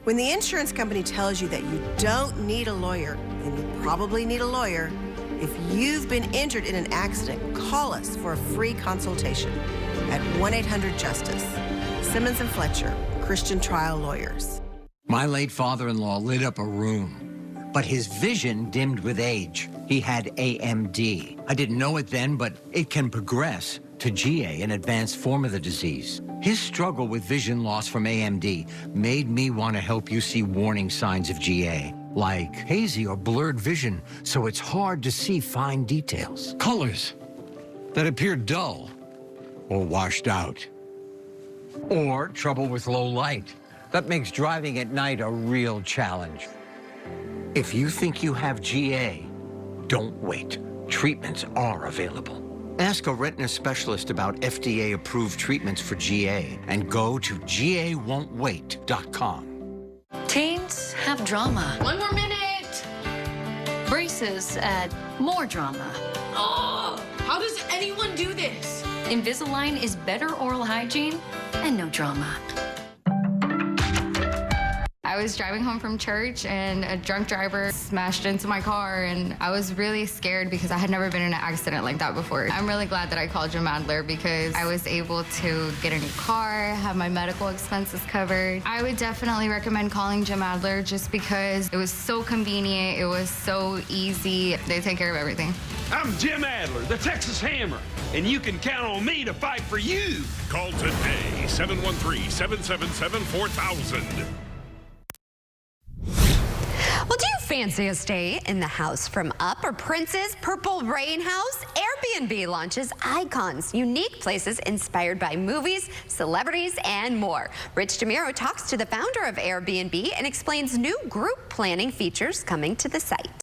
When the insurance company tells you that you don't need a lawyer, then you probably need a lawyer. If you've been injured in an accident, call us for a free consultation at 1-800-JUSTICE. Simmons & Fletcher, Christian Trial Lawyers. My late father-in-law lit up a room, but his vision dimmed with age. He had AMD. I didn't know it then, but it can progress to GA, an advanced form of the disease. His struggle with vision loss from AMD made me want to help you see warning signs of GA, like hazy or blurred vision, so it's hard to see fine details. Colors that appear dull or washed out. Or trouble with low light. That makes driving at night a real challenge. If you think you have GA, don't wait. Treatments are available. Ask a retina specialist about FDA-approved treatments for GA and go to GAWon'tWait.com. Teens have drama. One more minute. Braces add more drama. Oh, how does anyone do this? Invisalign is better oral hygiene and no drama. I was driving home from church and a drunk driver smashed into my car, and I was really scared because I had never been in an accident like that before. I'm really glad that I called Jim Adler because I was able to get a new car, have my medical expenses covered. I would definitely recommend calling Jim Adler just because it was so convenient, it was so easy. They take care of everything. I'm Jim Adler, the Texas Hammer, and you can count on me to fight for you. Call today, 713-777-4000. Well, do you fancy a stay in the house from Up or Prince's Purple Rain House? Airbnb launches Icons, unique places inspired by movies, celebrities, and more. Rich DeMiro talks to the founder of Airbnb and explains new group planning features coming to the site.